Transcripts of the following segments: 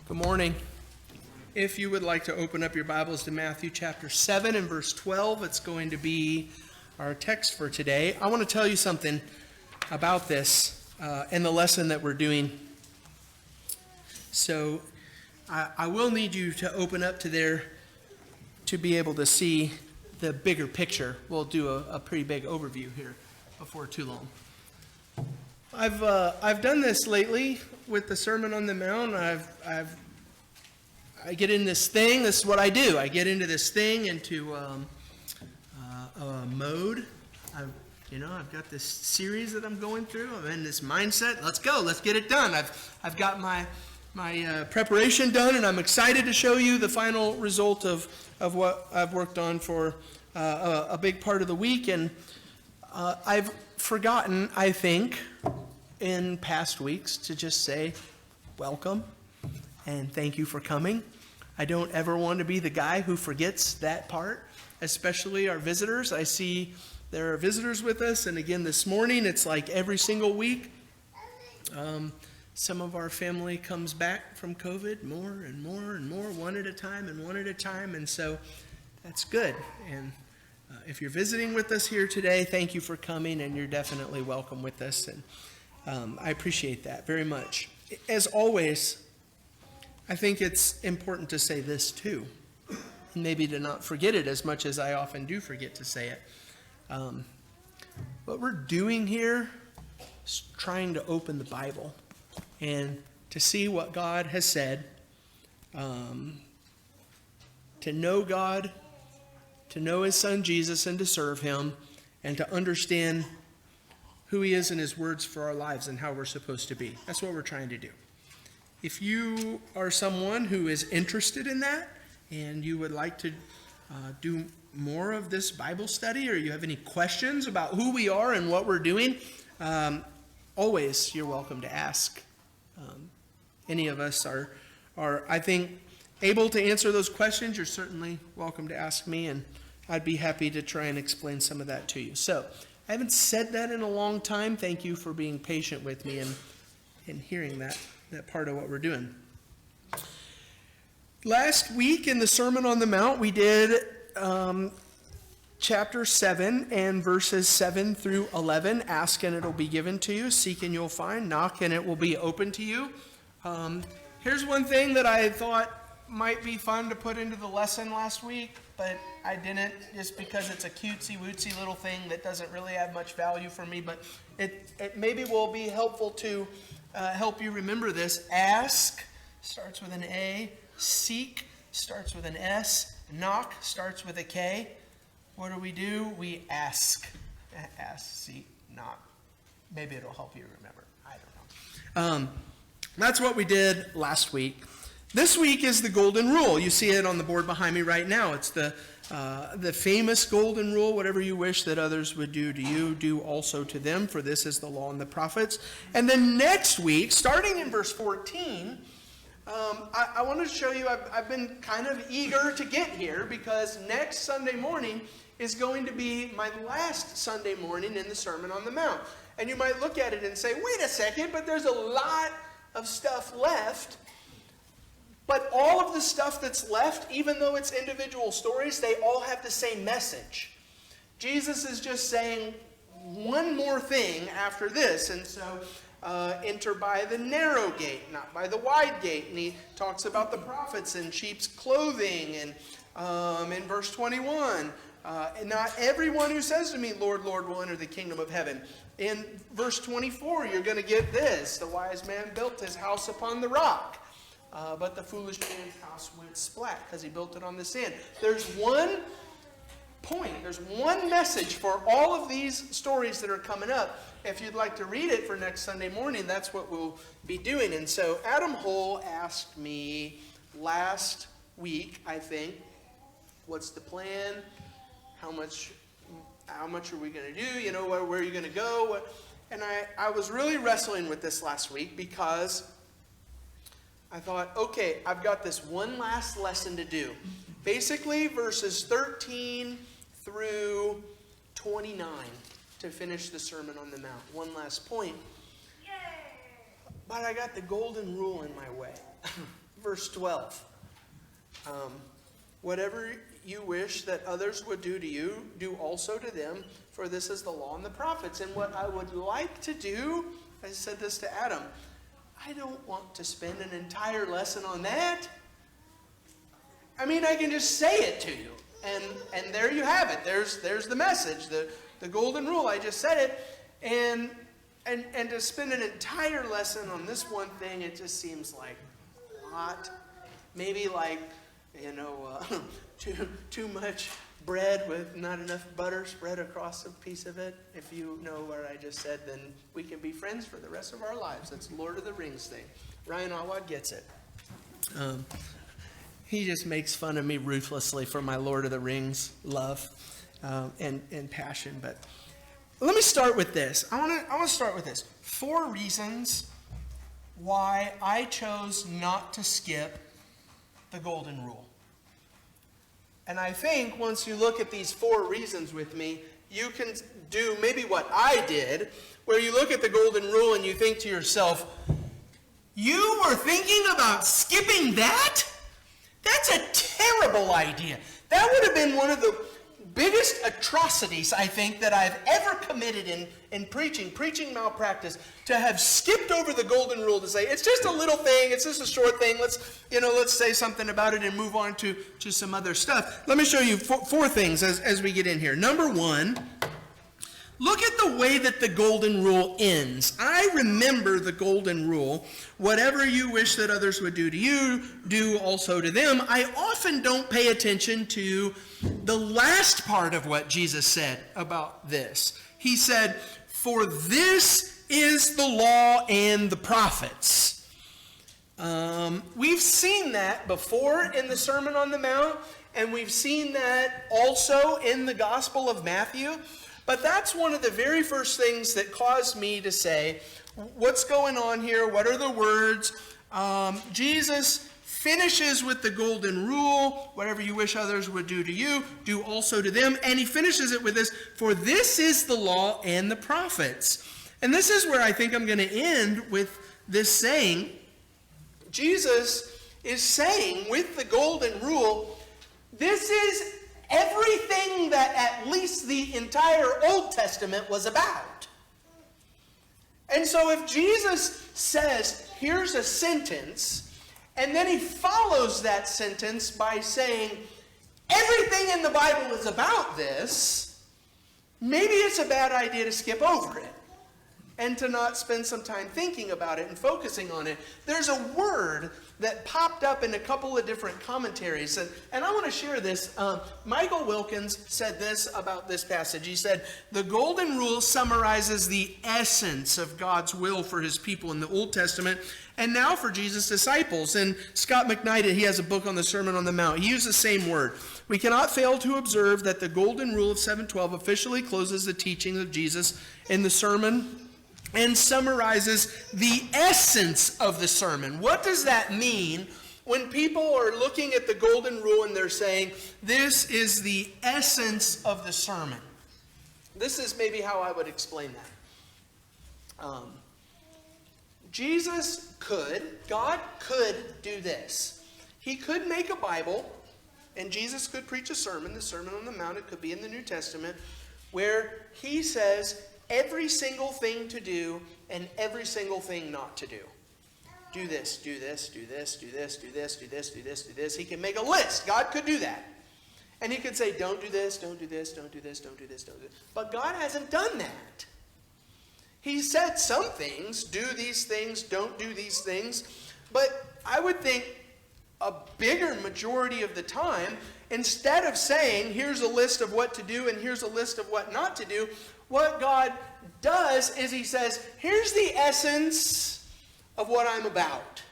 Good morning. If you would like to open up your Bibles to Matthew chapter 7 and verse 12, it's going to be our text for today. I want to tell you something about this and the lesson that we're doing. So I will need you to open up to there to be able to see the bigger picture. We'll do a pretty big overview here before too long. I've done this lately with the Sermon on the Mount. I get in this thing. This is what I do. I get into this thing, into a mode. I've got this series that I'm going through. I'm in this mindset. Let's go. Let's get it done. I've got my preparation done, and I'm excited to show you the final result of what I've worked on for a big part of the week. And I've forgotten, I think, in past weeks to just say welcome and thank you for coming. I don't ever want to be the guy who forgets that part, especially our visitors. I see there are visitors with us, and again this morning, it's like every single week. Some of our family comes back from COVID, more and more and more, one at a time, and so that's good. And if you're visiting with us here today, thank you for coming, and you're definitely welcome with us, and I appreciate that very much. As always, I think it's important to say this too, and maybe to not forget it as much as I often do forget to say it. What we're doing here is trying to open the Bible and to see what God has said, to know God, to know His Son Jesus and to serve Him, and to understand who He is and His words for our lives and how we're supposed to be. That's what we're trying to do. If you are someone who is interested in that and you would like to do more of this Bible study, or you have any questions about who we are and what we're doing, always you're welcome to ask. Any of us are, I think, able to answer those questions. You're certainly welcome to ask me, and I'd be happy to try and explain some of that to you. So, I haven't said that in a long time. Thank you for being patient with me and hearing that part of what we're doing. Last week in the Sermon on the Mount, we did chapter 7 and verses 7 through 11. Ask and it will be given to you. Seek and you'll find. Knock and it will be open to you. Here's one thing that I thought might be fun to put into the lesson last week, but I didn't, just because it's a cutesy-wootsy little thing that doesn't really have much value for me, but it maybe will be helpful to help you remember this. Ask starts with an A. Seek starts with an S. Knock starts with a K. What do? We ask. Ask, seek, knock. Maybe it'll help you remember. I don't know. That's what we did last week. This week is the golden rule. You see it on the board behind me right now. It's the famous golden rule: whatever you wish that others would do to you, do also to them, for this is the law and the prophets. And then next week, starting in verse 14, I want to show you, I've been kind of eager to get here, because next Sunday morning is going to be my last Sunday morning in the Sermon on the Mount. And you might look at it and say, wait a second, but there's a lot of stuff left. But all of the stuff that's left, even though it's individual stories, they all have the same message. Jesus is just saying one more thing after this. And so, enter by the narrow gate, not by the wide gate. And he talks about the prophets in sheep's clothing. And in verse 21, and not everyone who says to me, Lord, Lord, will enter the kingdom of heaven. In verse 24, you're going to get this: the wise man built his house upon the rock. But the foolish man's house went splat because he built it on the sand. There's one point, there's one message for all of these stories that are coming up. If you'd like to read it for next Sunday morning, that's what we'll be doing. And so Adam Hull asked me last week, I think, what's the plan? How much are we going to do? Where are you going to go? And I was really wrestling with this last week, because I thought, okay, I've got this one last lesson to do. Basically, verses 13 through 29 to finish the Sermon on the Mount. One last point. But I got the golden rule in my way. verse 12. Whatever you wish that others would do to you, do also to them, for this is the law and the prophets. And what I would like to do, I said this to Adam, I don't want to spend an entire lesson on that. I mean, I can just say it to you. And there you have it. There's the message, the golden rule. I just said it. And to spend an entire lesson on this one thing, it just seems like a lot. Maybe like, too much bread with not enough butter spread across a piece of it. If you know what I just said, then we can be friends for the rest of our lives. That's Lord of the Rings thing. Ryan Awad gets it. He just makes fun of me ruthlessly for my Lord of the Rings love and passion. But let me start with this. I want to start with this. 4 reasons why I chose not to skip the golden rule. And I think once you look at these 4 reasons with me, you can do maybe what I did, where you look at the golden rule and you think to yourself, you were thinking about skipping that? That's a terrible idea. That would have been one of the biggest atrocities, I think, that I've ever committed in preaching malpractice, to have skipped over the golden rule to say, it's just a little thing, it's just a short thing, let's say something about it and move on to some other stuff. Let me show you 4 things as we get in here. Number 1, look at the way that the golden rule ends. I remember the golden rule. Whatever you wish that others would do to you, do also to them. I often don't pay attention to the last part of what Jesus said about this. He said, for this is the law and the prophets. We've seen that before in the Sermon on the Mount, and we've seen that also in the Gospel of Matthew. But that's one of the very first things that caused me to say, what's going on here? What are the words? Jesus finishes with the golden rule, whatever you wish others would do to you, do also to them. And he finishes it with this, for this is the law and the prophets. And this is where I think I'm going to end with this saying. Jesus is saying with the golden rule, this is everything that at least the entire Old Testament was about. And so if Jesus says, here's a sentence, and then he follows that sentence by saying, everything in the Bible is about this, maybe it's a bad idea to skip over it and to not spend some time thinking about it and focusing on it. There's a word that popped up in a couple of different commentaries, and I want to share this. Michael Wilkins said this about this passage. He said, the golden rule summarizes the essence of God's will for his people in the Old Testament, and now for Jesus' disciples. And Scott McKnight, he has a book on the Sermon on the Mount. He used the same word. We cannot fail to observe that the golden rule of 712 officially closes the teaching of Jesus in the sermon and summarizes the essence of the sermon. What does that mean when people are looking at the golden rule and they're saying, this is the essence of the sermon? This is maybe how I would explain that. God could do this. He could make a Bible, and Jesus could preach a sermon, the Sermon on the Mount. It could be in the New Testament, where he says every single thing to do and every single thing not to do. Do this, do this, do this, do this, do this, do this, do this, do this. He can make a list. God could do that. And he could say, don't do this, don't do this, don't do this, don't do this, don't do this. But God hasn't done that. He said some things, do these things, don't do these things. But I would think a bigger majority of the time, instead of saying, here's a list of what to do and here's a list of what not to do, what God does is he says, here's the essence of what I'm about.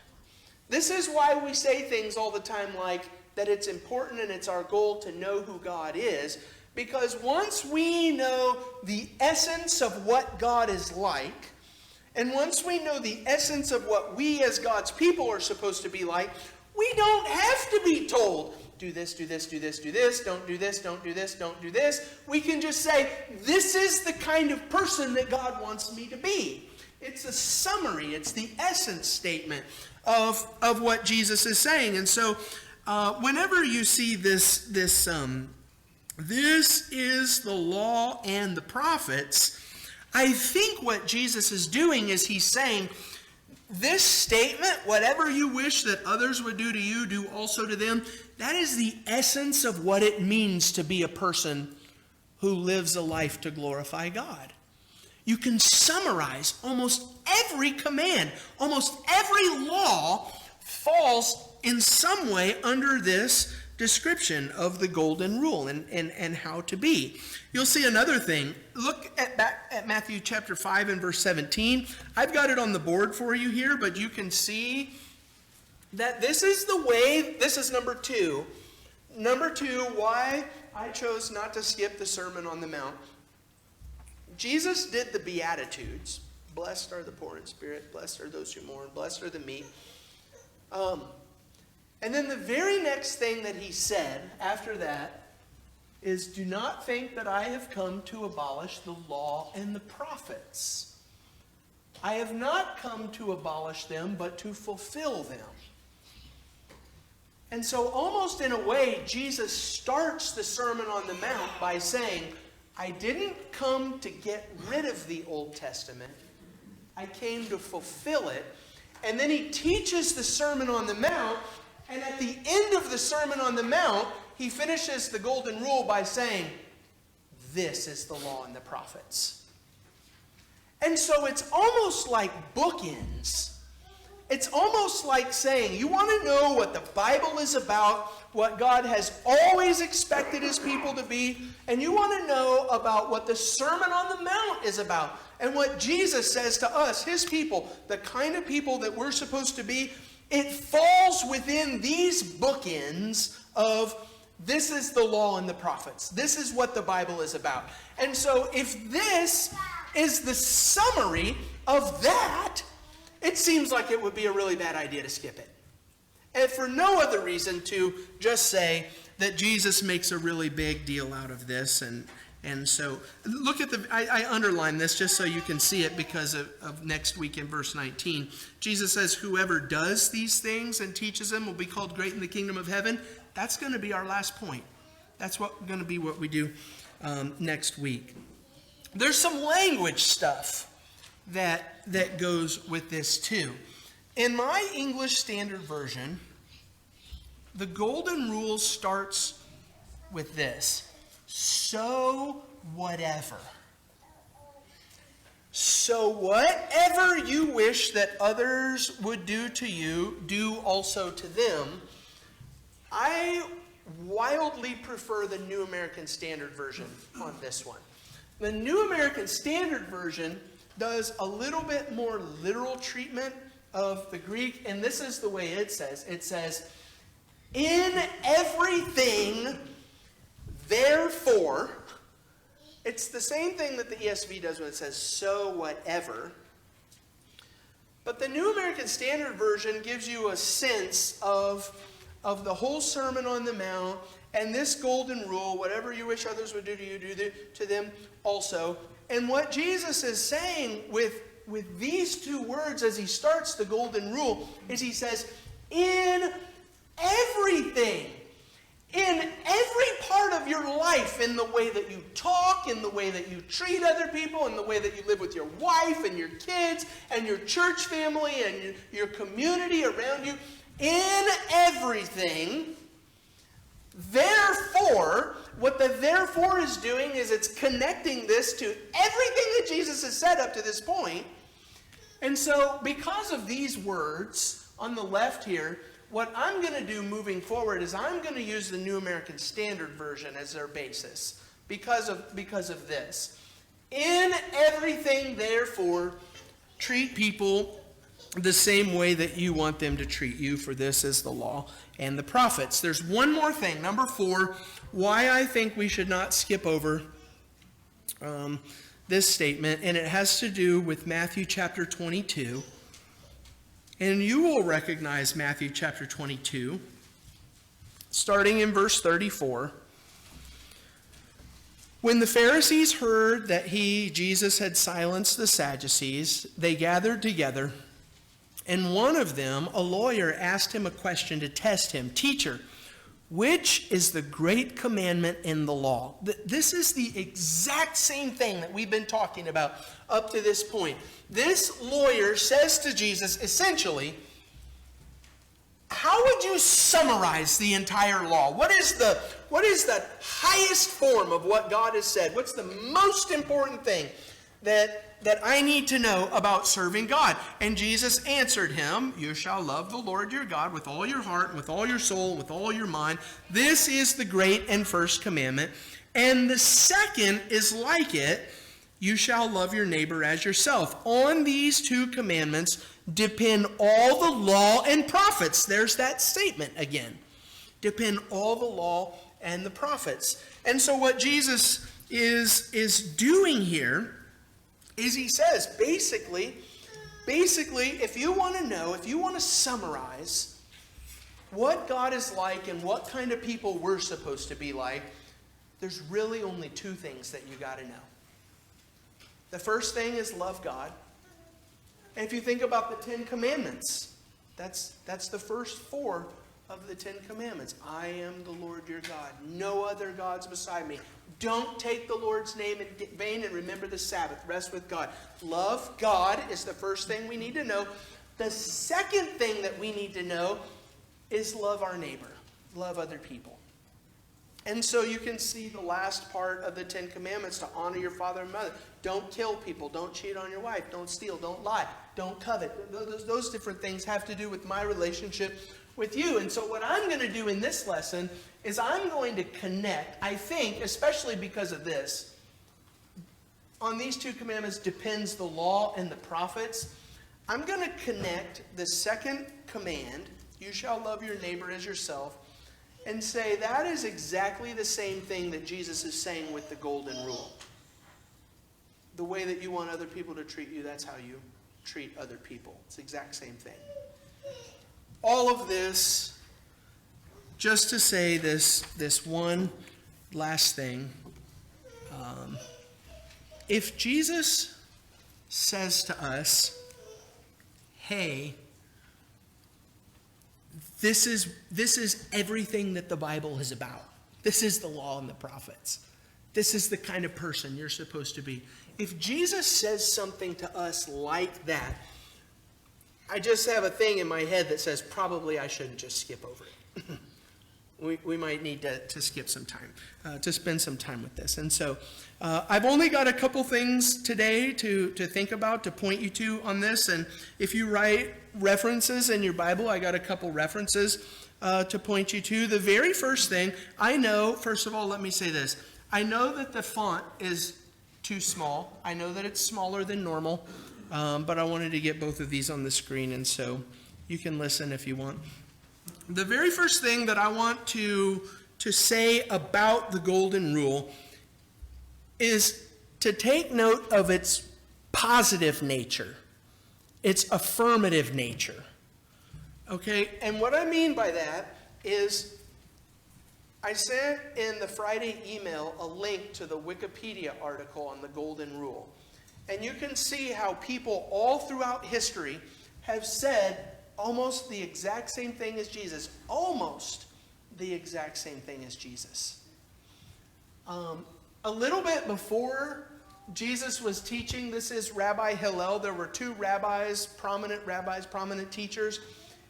This is why we say things all the time like that it's important and it's our goal to know who God is. Because once we know the essence of what God is like, and once we know the essence of what we as God's people are supposed to be like, we don't have to be told, do this, do this, do this, do this, don't do this, don't do this, don't do this. We can just say, this is the kind of person that God wants me to be. It's a summary. It's the essence statement of what Jesus is saying. And so whenever you see this is the law and the prophets, I think what Jesus is doing is he's saying, this statement, whatever you wish that others would do to you, do also to them, that is the essence of what it means to be a person who lives a life to glorify God. You can summarize almost every command, almost every law falls in some way under this description of the golden rule and how to be. You'll see another thing. Look back at Matthew chapter 5 and verse 17. I've got it on the board for you here, but you can see that this is the way, this is number 2. Number 2, why I chose not to skip the Sermon on the Mount. Jesus did the Beatitudes. Blessed are the poor in spirit, blessed are those who mourn, blessed are the meek. And then the very next thing that he said after that is, do not think that I have come to abolish the law and the prophets. I have not come to abolish them, but to fulfill them. And so almost in a way, Jesus starts the Sermon on the Mount by saying, I didn't come to get rid of the Old Testament. I came to fulfill it. And then he teaches the Sermon on the Mount, and at the end of the Sermon on the Mount, he finishes the golden rule by saying, this is the law and the prophets. And so it's almost like bookends. It's almost like saying, you want to know what the Bible is about, what God has always expected his people to be, and you want to know about what the Sermon on the Mount is about, and what Jesus says to us, his people, the kind of people that we're supposed to be. It falls within these bookends of this is the law and the prophets. This is what the Bible is about. And so if this is the summary of that, it seems like it would be a really bad idea to skip it. And for no other reason to just say that Jesus makes a really big deal out of this. And so look at I underline this just so you can see it because of next week in verse 19. Jesus says, whoever does these things and teaches them will be called great in the kingdom of heaven. That's going to be our last point. That's going to be what we do next week. There's some language stuff that goes with this too. In my English Standard Version, the golden rule starts with this. So whatever. So whatever you wish that others would do to you, do also to them. I wildly prefer the New American Standard Version on this one. The New American Standard Version does a little bit more literal treatment of the Greek, and this is the way it says. It says, in everything, therefore. It's the same thing that the ESV does when it says, so whatever. But the New American Standard Version gives you a sense of the whole Sermon on the Mount and this golden rule, whatever you wish others would do to you, do to them also. And what Jesus is saying with these two words as he starts the golden rule is he says, in everything, in every part of your life, in the way that you talk, in the way that you treat other people, in the way that you live with your wife and your kids and your church family and your community around you, in everything, therefore, what the therefore is doing is it's connecting this to everything that Jesus has said up to this point. And so, because of these words on the left here, what I'm going to do moving forward is I'm going to use the New American Standard Version as their basis because of this. In everything, therefore, treat people the same way that you want them to treat you, for this is the law and the prophets. There's one more thing, number 4, why I think we should not skip over this statement, and it has to do with Matthew chapter 22. And you will recognize Matthew chapter 22, starting in verse 34. When the Pharisees heard that Jesus had silenced the Sadducees, they gathered together And one of them, a lawyer, asked him a question to test him. Teacher, which is the great commandment in the law? This is the exact same thing that we've been talking about up to this point. This lawyer says to Jesus, essentially, how would you summarize the entire law? What is the highest form of what God has said? What's the most important thing that I need to know about serving God? And Jesus answered him, you shall love the Lord your God with all your heart, with all your soul, with all your mind. This is the great and first commandment. And the second is like it, you shall love your neighbor as yourself. On these two commandments depend all the law and prophets. There's that statement again. Depend all the law and the prophets. And so what Jesus is doing here is he says, basically, if you want to know, if you want to summarize what God is like and what kind of people we're supposed to be like, there's really only two things that you got to know. The first thing is love God. And if you think about the 10 Commandments, that's the first 4 of the 10 Commandments. I am the Lord your God. No other gods beside me. Don't take the Lord's name in vain, and remember the Sabbath. Rest with God. Love God is the first thing we need to know. The second thing that we need to know is love our neighbor. Love other people. And so you can see the last part of the 10 Commandments, to honor your father and mother. Don't kill people. Don't cheat on your wife. Don't steal. Don't lie. Don't covet. Those different things have to do with my relationship with you. And so what I'm going to do in this lesson is I'm going to connect, I think, especially because of this, on these 2 commandments depends the law and the prophets. I'm going to connect the second command, you shall love your neighbor as yourself, and say that is exactly the same thing that Jesus is saying with the golden rule. The way that you want other people to treat you, that's how you treat other people. It's the exact same thing. All of this, just to say this one last thing. If Jesus says to us, hey, this is everything that the Bible is about. This is the law and the prophets. This is the kind of person you're supposed to be. If Jesus says something to us like that, I just have a thing in my head that says probably I shouldn't just skip over it. we might need to skip some time, to spend some time with this. And so I've only got a couple things today to think about, to point you to on this. And if you write references in your Bible, I got a couple references to point you to. The very first thing, I know, first of all, let me say this. I know that the font is too small. I know that it's smaller than normal. But I wanted to get both of these on the screen, and so you can listen if you want. The very first thing that I want to say about the golden rule is to take note of its positive nature, its affirmative nature. Okay, and what I mean by that is I sent in the Friday email a link to the Wikipedia article on the golden rule. And you can see how people all throughout history have said almost the exact same thing as Jesus. Almost the exact same thing as Jesus. A little bit before Jesus was teaching, this is Rabbi Hillel. There were 2 rabbis, prominent teachers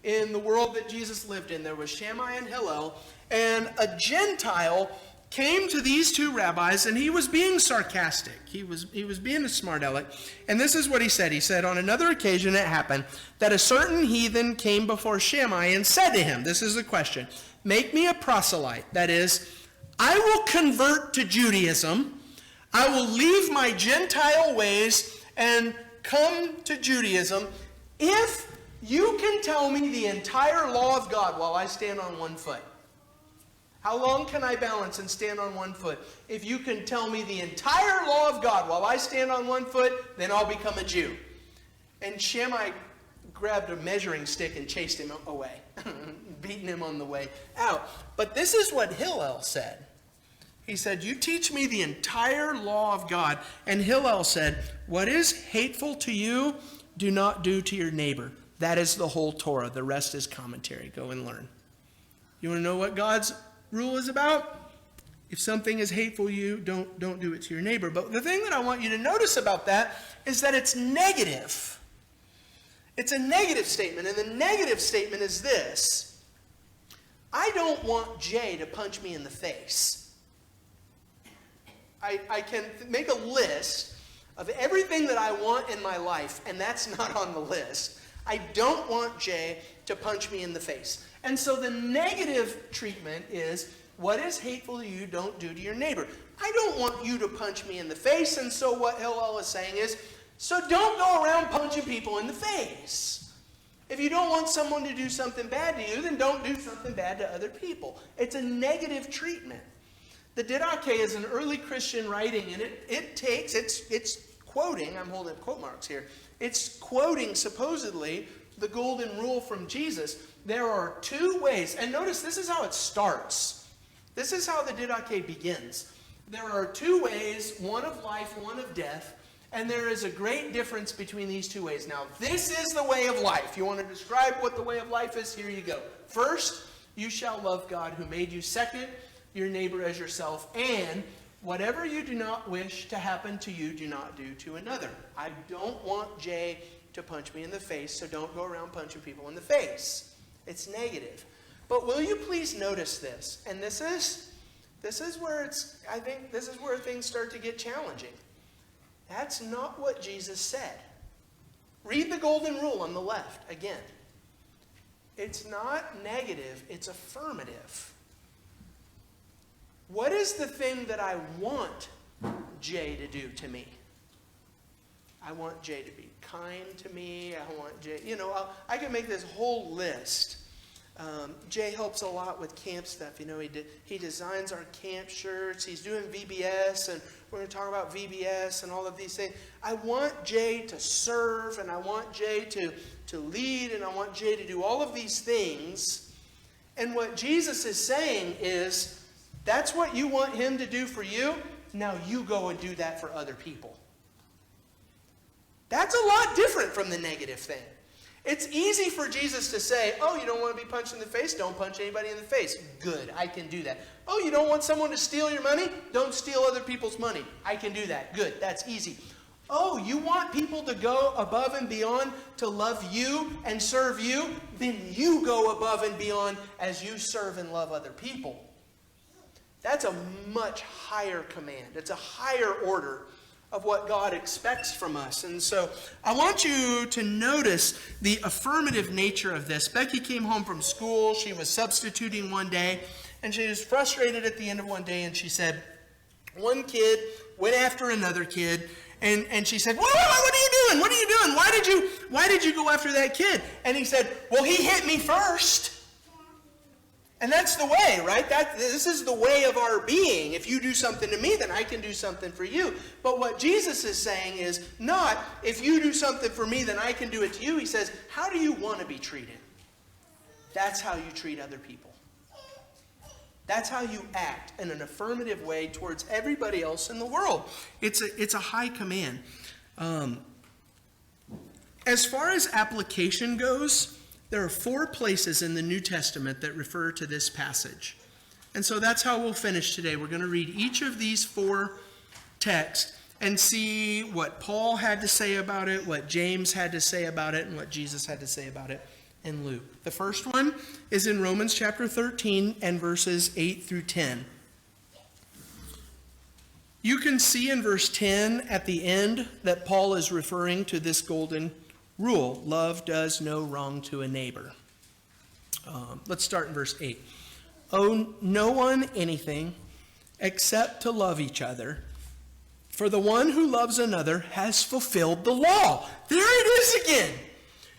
in the world that Jesus lived in. There was Shammai and Hillel. And a Gentile came to these 2 rabbis, and he was being sarcastic. He was being a smart aleck. And this is what he said. He said, on another occasion it happened that a certain heathen came before Shammai and said to him, this is the question, make me a proselyte. That is, I will convert to Judaism. I will leave my Gentile ways and come to Judaism if you can tell me the entire law of God while I stand on one foot. How long can I balance and stand on one foot? If you can tell me the entire law of God while I stand on one foot, then I'll become a Jew. And Shammai grabbed a measuring stick and chased him away, beating him on the way out. But this is what Hillel said. He said, you teach me the entire law of God. And Hillel said, what is hateful to you, do not do to your neighbor. That is the whole Torah. The rest is commentary. Go and learn. You want to know what God's rule is about? If something is hateful to you, don't do it to your neighbor. But the thing that I want you to notice about that is that it's negative. It's a negative statement, and the negative statement is this: I don't want Jay to punch me in the face. I can make a list of everything that I want in my life, and that's not on the list. I don't want Jay to punch me in the face. And so the negative treatment is, what is hateful to you, don't do to your neighbor. I don't want you to punch me in the face, and so what Hillel is saying is, so don't go around punching people in the face. If you don't want someone to do something bad to you, then don't do something bad to other people. It's a negative treatment. The Didache is an early Christian writing, and it's quoting, I'm holding up quote marks here, it's quoting supposedly the golden rule from Jesus. There are two ways, and notice this is how it starts. This is how the Didache begins. There are two ways, one of life, one of death, and there is a great difference between these two ways. Now, this is the way of life. You want to describe what the way of life is? Here you go. First, you shall love God who made you. Second, your neighbor as yourself. And whatever you do not wish to happen to you, do not do to another. I don't want Jay to punch me in the face, so don't go around punching people in the face. It's negative. But will you please notice this? And this is where I think this is where things start to get challenging. That's not what Jesus said. Read the golden rule on the left again. It's not negative, it's affirmative. What is the thing that I want Jay to do to me? I want Jay to be kind to me. I want Jay, I can make this whole list. Jay helps a lot with camp stuff. He designs our camp shirts. He's doing VBS, and we're going to talk about VBS and all of these things. I want Jay to serve, and I want Jay to lead, and I want Jay to do all of these things. And what Jesus is saying is, that's what you want him to do for you. Now you go and do that for other people. That's a lot different from the negative thing. It's easy for Jesus to say, oh, you don't want to be punched in the face? Don't punch anybody in the face. Good, I can do that. Oh, you don't want someone to steal your money? Don't steal other people's money. I can do that. Good, that's easy. Oh, you want people to go above and beyond to love you and serve you? Then you go above and beyond as you serve and love other people. That's a much higher command. It's a higher order of what God expects from us. And so I want you to notice the affirmative nature of this. Becky came home from school. She was substituting one day, and she was frustrated at the end of one day, and she said, one kid went after another kid, and she said, what are you doing? What are you doing? Why did you go after that kid? And he said, well, he hit me first. And that's the way, right? This is the way of our being. If you do something to me, then I can do something for you. But what Jesus is saying is not, if you do something for me, then I can do it to you. He says, how do you want to be treated? That's how you treat other people. That's how you act in an affirmative way towards everybody else in the world. It's a high command. As far as application goes, there are 4 places in the New Testament that refer to this passage. And so that's how we'll finish today. We're going to read each of these 4 texts and see what Paul had to say about it, what James had to say about it, and what Jesus had to say about it in Luke. The first one is in Romans chapter 13 and verses 8 through 10. You can see in verse 10 at the end that Paul is referring to this golden rule. Love does no wrong to a neighbor. Let's start in verse 8. Owe no one anything except to love each other. For the one who loves another has fulfilled the law. There it is again.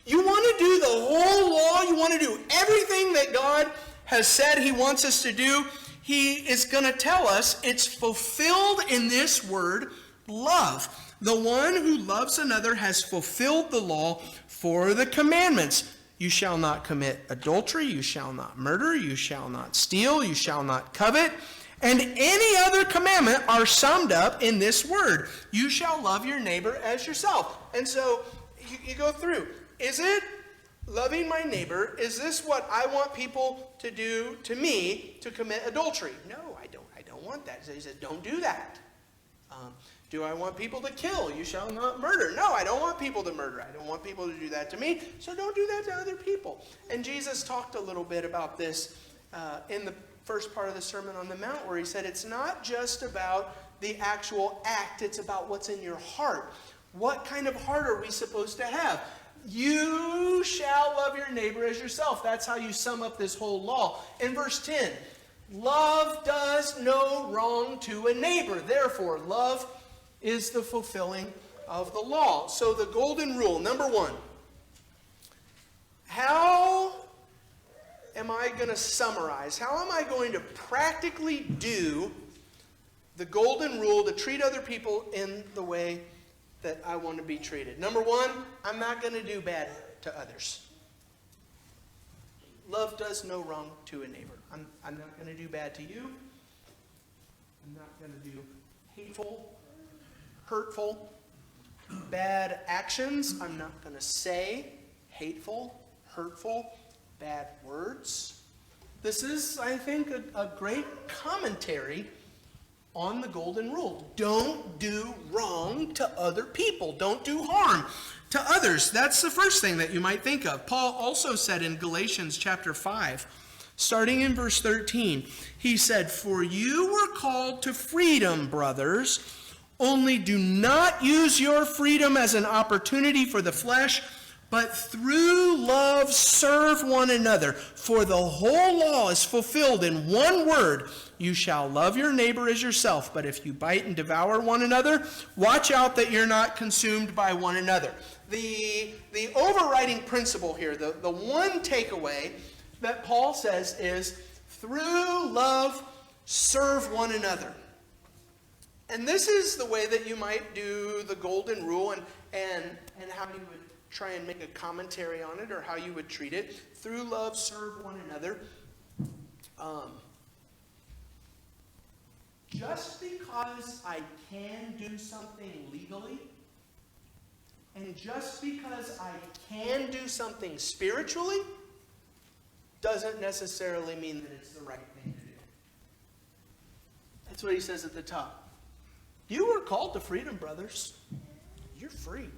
You want to do the whole law? You want to do everything that God has said he wants us to do? He is going to tell us it's fulfilled in this word, love. The one who loves another has fulfilled the law for the commandments. You shall not commit adultery. You shall not murder. You shall not steal. You shall not covet. And any other commandment are summed up in this word. You shall love your neighbor as yourself. And so you go through. Is it loving my neighbor, is this what I want people to do to me to commit adultery? No, I don't want that. So he says, don't do that. Do I want people to kill? You shall not murder. No, I don't want people to murder. I don't want people to do that to me, so don't do that to other people. And Jesus talked a little bit about this in the first part of the Sermon on the Mount, where he said it's not just about the actual act, it's about what's in your heart. What kind of heart are we supposed to have? You shall love your neighbor as yourself. That's how you sum up this whole law. In verse 10, love does no wrong to a neighbor. Therefore, love is the fulfilling of the law. So the golden rule, number one. How am I going to summarize? How am I going to practically do the golden rule to treat other people in the way that I want to be treated? Number one, I'm not going to do bad to others. Love does no wrong to a neighbor. I'm not going to do bad to you. I'm not going to do hateful, hurtful, bad actions. I'm not going to say hateful, hurtful, bad words. This is, I think, a great commentary on the golden rule. Don't do wrong to other people. Don't do harm to others. That's the first thing that you might think of. Paul also said in Galatians chapter 5, starting in verse 13, he said, "For you were called to freedom, brothers, only do not use your freedom as an opportunity for the flesh, but through love serve one another. For the whole law is fulfilled in one word, you shall love your neighbor as yourself. But if you bite and devour one another, watch out that you're not consumed by one another." The overriding principle here, the one takeaway that Paul says is, through love, serve one another. And this is the way that you might do the golden rule and how you would try and make a commentary on it, or how you would treat it. Through love, serve one another. Just because I can do something legally, and just because I can do something spiritually, doesn't necessarily mean that it's the right thing to do. That's what he says at the top. You were called to freedom, brothers. You're free.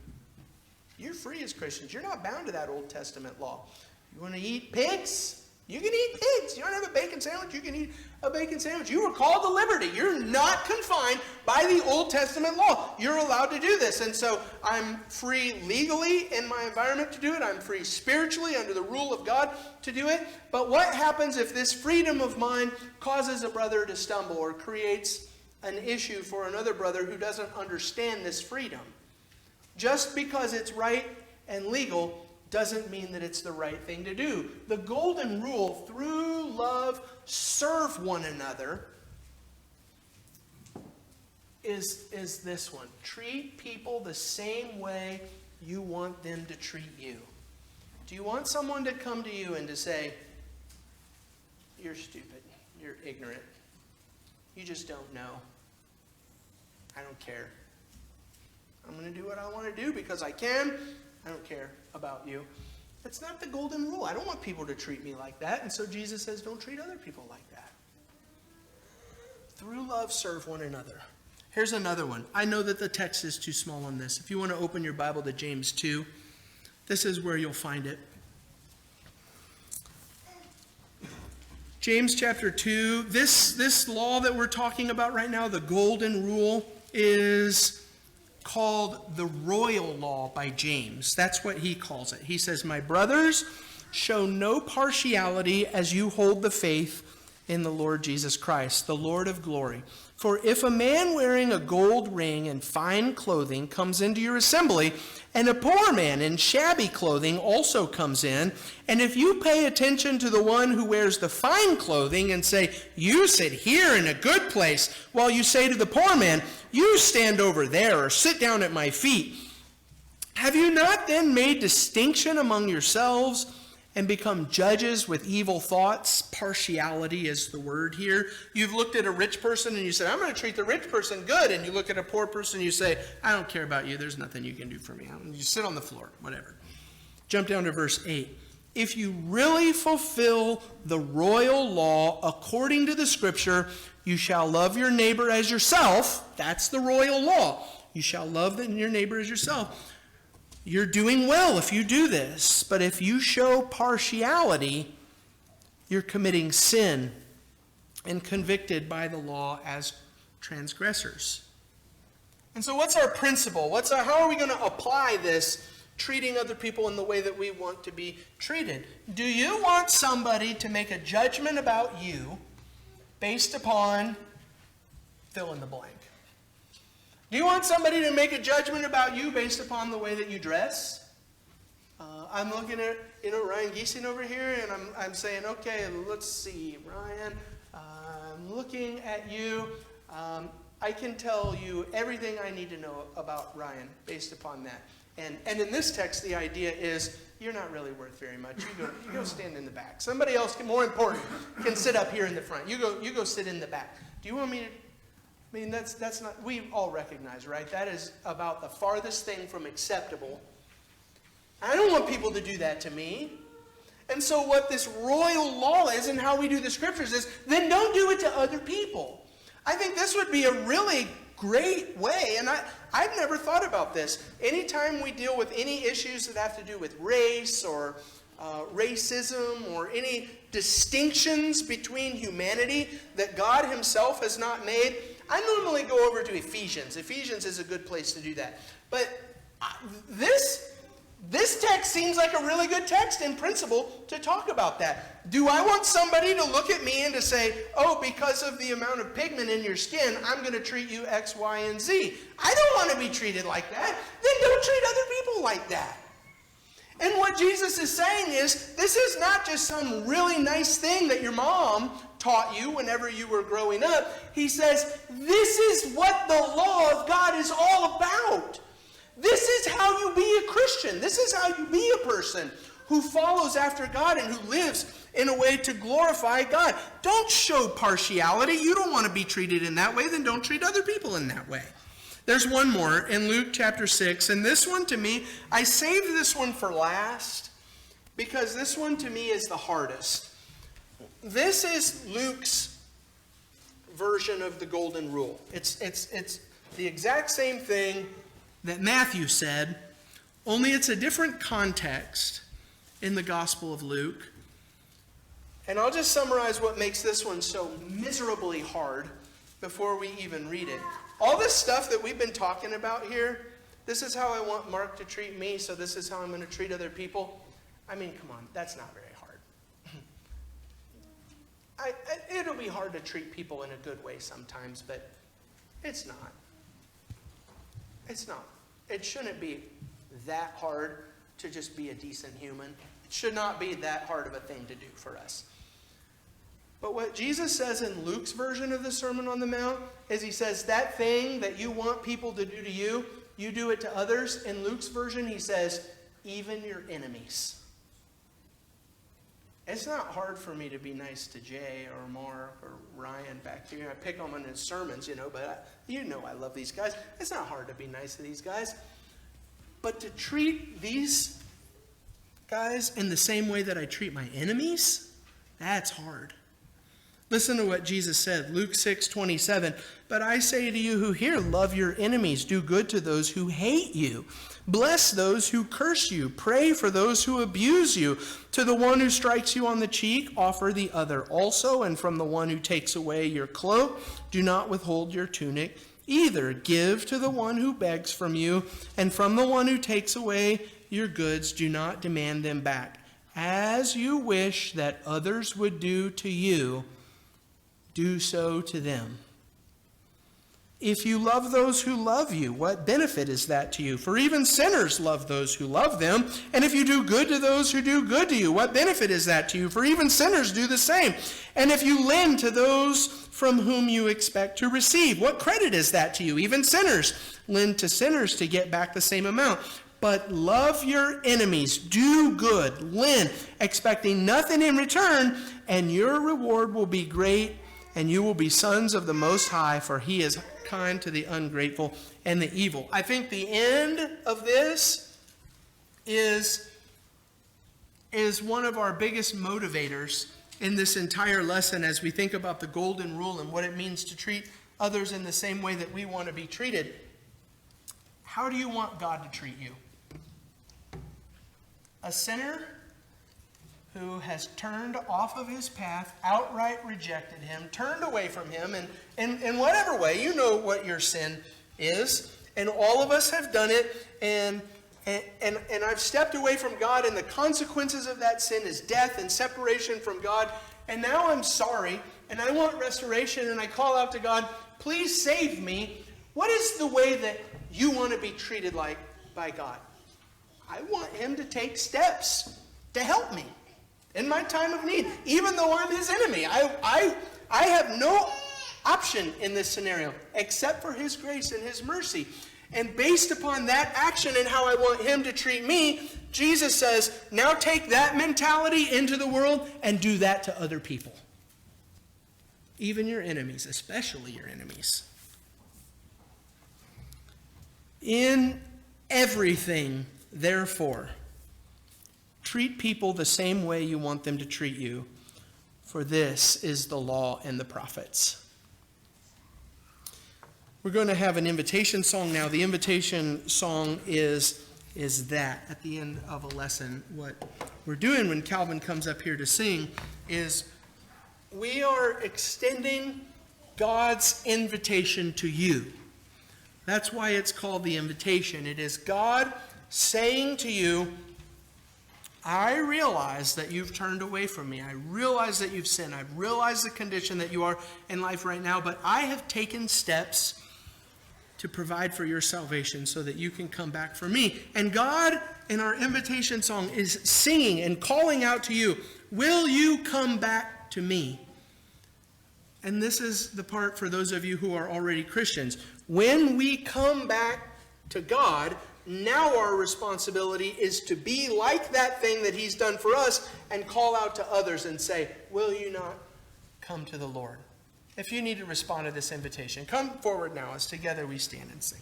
You're free as Christians. You're not bound to that Old Testament law. You want to eat pigs? You can eat pigs. You want to have a bacon sandwich? You can eat a bacon sandwich. You were called to liberty. You're not confined by the Old Testament law. You're allowed to do this. And so I'm free legally in my environment to do it. I'm free spiritually under the rule of God to do it. But what happens if this freedom of mine causes a brother to stumble or creates an issue for another brother who doesn't understand this freedom? Just because it's right and legal doesn't mean that it's the right thing to do. The golden rule, through love, serve one another, is this one. Treat people the same way you want them to treat you. Do you want someone to come to you and to say, "You're stupid, you're ignorant, you just don't know. I don't care. I'm going to do what I want to do because I can. I don't care about you." That's not the golden rule. I don't want people to treat me like that. And so Jesus says, don't treat other people like that. Through love, serve one another. Here's another one. I know that the text is too small on this. If you want to open your Bible to James 2, this is where you'll find it. James chapter 2, this law that we're talking about right now, the golden rule, is called the royal law by James. That's what he calls it. He says, "My brothers, show no partiality as you hold the faith in the Lord Jesus Christ, the Lord of glory. For if a man wearing a gold ring and fine clothing comes into your assembly, and a poor man in shabby clothing also comes in, and if you pay attention to the one who wears the fine clothing and say, 'You sit here in a good place,' while you say to the poor man, 'You stand over there,' or 'Sit down at my feet,' have you not then made distinction among yourselves and become judges with evil thoughts?" Partiality is the word here. You've looked at a rich person and you said, "I'm going to treat the rich person good." And you look at a poor person and you say, "I don't care about you. There's nothing you can do for me. You sit on the floor," whatever. Jump down to verse 8. If you really fulfill the royal law according to the scripture, you shall love your neighbor as yourself. That's the royal law. You shall love your neighbor as yourself. You're doing well if you do this. But if you show partiality, you're committing sin and convicted by the law as transgressors. And so what's our principle? How are we going to apply this treating other people in the way that we want to be treated? Do you want somebody to make a judgment about you based upon fill in the blank? Do you want somebody to make a judgment about you based upon the way that you dress? I'm looking at Ryan Giesing over here, and I'm saying, okay, let's see, Ryan, I'm looking at you. I can tell you everything I need to know about Ryan based upon that. And in this text, the idea is you're not really worth very much. You go stand in the back. Somebody else, more important, can sit up here in the front. You go sit in the back. Do you want me to? I mean, that's not. We all recognize, right? That is about the farthest thing from acceptable. I don't want people to do that to me. And so what this royal law is and how we do the scriptures is, then don't do it to other people. I think this would be a really great way, and I've never thought about this. Anytime we deal with any issues that have to do with race or racism or any distinctions between humanity that God himself has not made, I normally go over to Ephesians. Ephesians is a good place to do that. But this text seems like a really good text in principle to talk about that. Do I want somebody to look at me and to say, oh, because of the amount of pigment in your skin, I'm going to treat you X, Y, and Z? I don't want to be treated like that. Then don't treat other people like that. And what Jesus is saying is, this is not just some really nice thing that your mom taught you whenever you were growing up. He says, this is what the law of God is all about. This is how you be a Christian. This is how you be a person who follows after God and who lives in a way to glorify God. Don't show partiality. You don't want to be treated in that way, then don't treat other people in that way. There's one more in Luke chapter 6, and this one to me, I saved this one for last because this one to me is the hardest. This is Luke's version of the golden rule. It's the exact same thing that Matthew said, only it's a different context in the Gospel of Luke. And I'll just summarize what makes this one so miserably hard before we even read it. All this stuff that we've been talking about here, this is how I want Mark to treat me, so this is how I'm going to treat other people. I mean, come on, that's not very hard. It'll be hard to treat people in a good way sometimes, but it's not. It's not. It shouldn't be that hard to just be a decent human. It should not be that hard of a thing to do for us. But what Jesus says in Luke's version of the Sermon on the Mount is he says that thing that you want people to do to you, you do it to others. In Luke's version, he says, even your enemies. It's not hard for me to be nice to Jay or Mark or Ryan back here. I pick on them in his sermons, but I love these guys. It's not hard to be nice to these guys. But to treat these guys in the same way that I treat my enemies, that's hard. Listen to what Jesus said, Luke 6:27. But I say to you who hear, love your enemies, do good to those who hate you. Bless those who curse you. Pray for those who abuse you. To the one who strikes you on the cheek, offer the other also. And from the one who takes away your cloak, do not withhold your tunic either. Give to the one who begs from you. And from the one who takes away your goods, do not demand them back. As you wish that others would do to you, do so to them. If you love those who love you, what benefit is that to you? For even sinners love those who love them. And if you do good to those who do good to you, what benefit is that to you? For even sinners do the same. And if you lend to those from whom you expect to receive, what credit is that to you? Even sinners lend to sinners to get back the same amount. But love your enemies, do good, lend, expecting nothing in return, and your reward will be great, and you will be sons of the Most High, for he is kind to the ungrateful and the evil. I think the end of this is is one of our biggest motivators in this entire lesson as we think about the golden rule and what it means to treat others in the same way that we want to be treated. How do you want God to treat you? A sinner who has turned off of his path, outright rejected him, turned away from him, and in whatever way, you know what your sin is, and all of us have done it, and I've stepped away from God, and the consequences of that sin is death and separation from God, and now I'm sorry, and I want restoration, and I call out to God, please save me. What is the way that you want to be treated like by God? I want him to take steps to help me in my time of need, even though I'm his enemy. I have no option in this scenario except for his grace and his mercy. And based upon that action and how I want him to treat me, Jesus says, now take that mentality into the world and do that to other people. Even your enemies, especially your enemies. In everything, therefore, treat people the same way you want them to treat you, for this is the law and the prophets. We're going to have an invitation song now. The invitation song is that at the end of a lesson. What we're doing when Calvin comes up here to sing is we are extending God's invitation to you. That's why it's called the invitation. It is God saying to you, I realize that you've turned away from me. I realize that you've sinned. I realize the condition that you are in life right now, but I have taken steps to provide for your salvation so that you can come back for me. And God, in our invitation song, is singing and calling out to you, will you come back to me? And this is the part for those of you who are already Christians. When we come back to God, now our responsibility is to be like that thing that he's done for us and call out to others and say, will you not come to the Lord? If you need to respond to this invitation, come forward now as together we stand and sing.